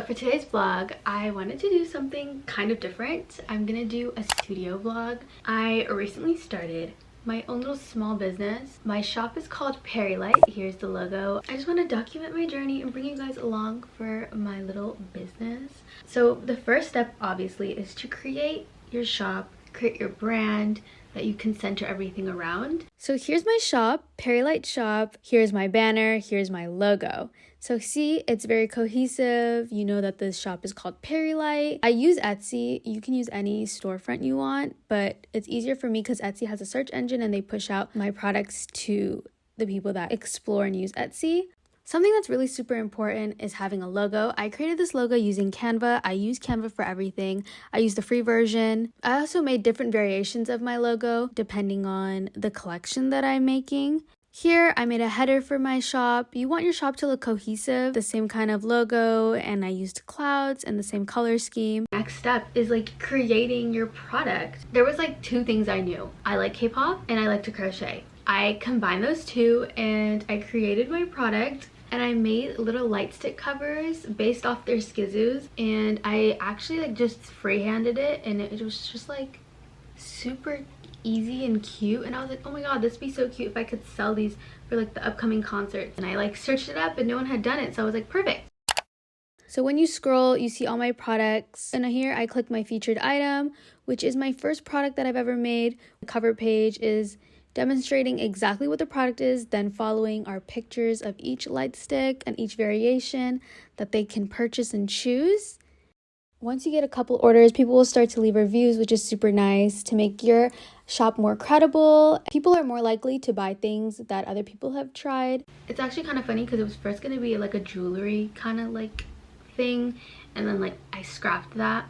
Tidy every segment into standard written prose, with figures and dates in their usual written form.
for today's vlog, I wanted to do something kind of different. I'm gonna do a studio vlog. I recently started my own little small business. My shop is called Perilight. Here's the logo. I just want to document my journey and bring you guys along for my little business. So the first step obviously is to create your shop, create your brand that you can center everything around. So here's my shop, perilightshop. Here's my banner, here's my logo. So see, it's very cohesive. You know that this shop is called Perilight. I use Etsy. You can use any storefront you want, but it's easier for me because Etsy has a search engine and they push out my products to the people that explore and use Etsy. Something that's really super important is having a logo. I created this logo using Canva. I use Canva for everything. I use the free version. I also made different variations of my logo depending on the collection that I'm making. Here, I made a header for my shop. You want your shop to look cohesive, the same kind of logo, and I used clouds and the same color scheme. Next step is creating your product. There was two things I knew. I like K-pop and I like to crochet. I combined those two and I created my product. And I made little light stick covers based off their skizzos, and I actually just freehanded it, and it was just super easy and cute. And I was like, oh my god, this would be so cute if I could sell these for the upcoming concerts. And I searched it up and no one had done it, so I was like, perfect. So when you scroll, you see all my products, and here I click my featured item, which is my first product that I've ever made. The cover page is demonstrating exactly what the product is, then following are pictures of each light stick and each variation that they can purchase and choose. Once you get a couple orders, people will start to leave reviews, which is super nice to make your shop more credible. People are more likely to buy things that other people have tried. It's actually kind of funny because it was first going to be a jewelry kind of thing, and then I scrapped that.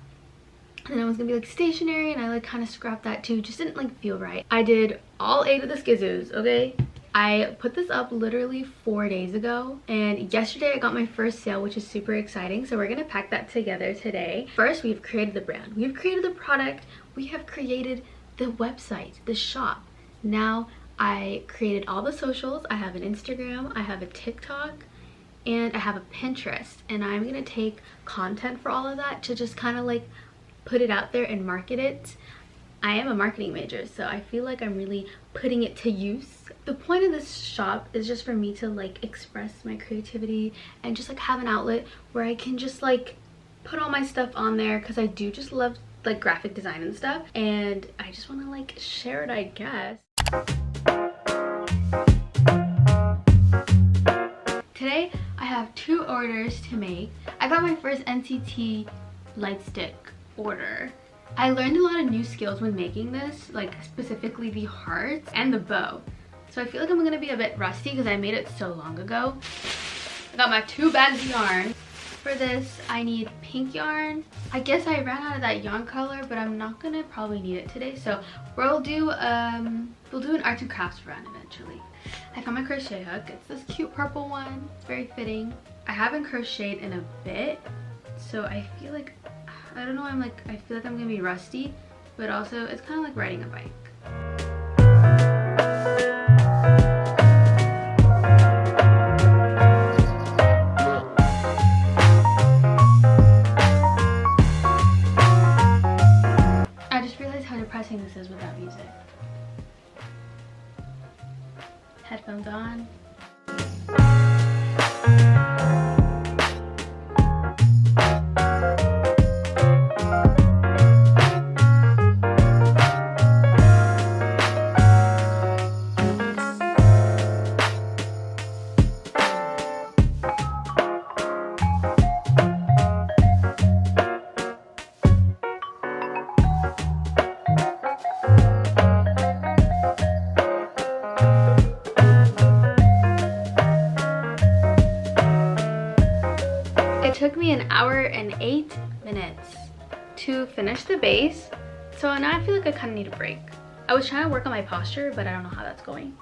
And then it was gonna be stationery, and I kind of scrapped that too. Just didn't feel right. I did all 8 of the skizzos, okay? I put this up literally 4 days ago, and yesterday I got my first sale, which is super exciting. So we're gonna pack that together today. First, we've created the brand, we've created the product, we have created the website, the shop. Now I created all the socials. I have an Instagram, I have a TikTok, and I have a Pinterest, and I'm gonna take content for all of that to just kind of put it out there and market it. I am a marketing major, so I feel I'm really putting it to use. The point of this shop is just for me to express my creativity and just have an outlet where I can just put all my stuff on there, because I do just love graphic design and stuff, and I just want to share it, I guess. Today I have 2 orders to make. I got my first NCT light stick order. I learned a lot of new skills when making this, specifically the hearts and the bow. So I feel I'm gonna be a bit rusty because I made it so long ago. I got my 2 bags of yarn. For this, I need pink yarn. I guess I ran out of that yarn color, but I'm not gonna probably need it today. So we'll do an arts and crafts run eventually. I found my crochet hook. It's this cute purple one. It's very fitting. I haven't crocheted in a bit, so I feel I don't know, I feel I'm gonna be rusty, but also it's kind of like riding a bike. I just realized how depressing this is without music. Headphones on. It took me 1 hour and 8 minutes to finish the base, so now I feel I kind of need a break. I was trying to work on my posture, but I don't know how that's going.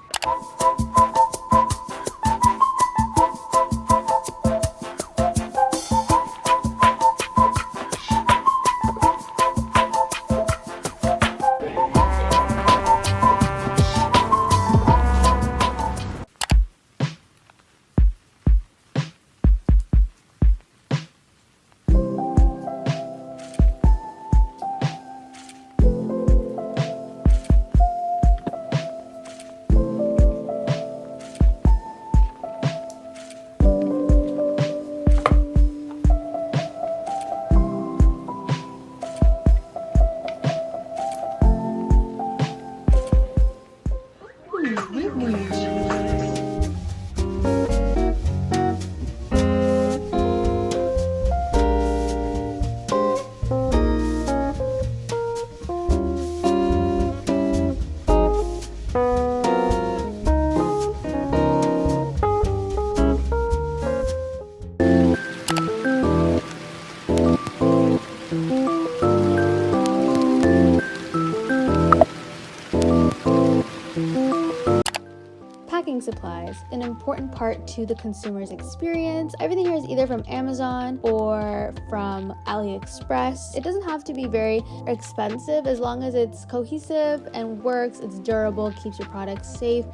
supplies. An important part to the consumer's experience. Everything here is either from Amazon or from AliExpress. It doesn't have to be very expensive as long as it's cohesive and works, it's durable, keeps your products safe,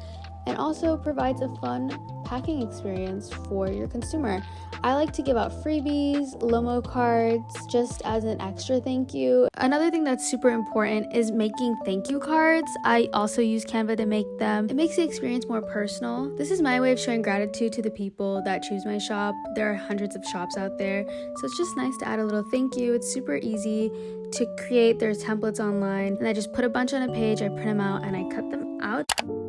and also provides a fun packing experience for your consumer. I like to give out freebies, Lomo cards, just as an extra thank you. Another thing that's super important is making thank you cards. I also use Canva to make them. It makes the experience more personal. This is my way of showing gratitude to the people that choose my shop. There are hundreds of shops out there, so it's just nice to add a little thank you. It's super easy to create. There's templates online, and I just put a bunch on a page, I print them out, and I cut them out.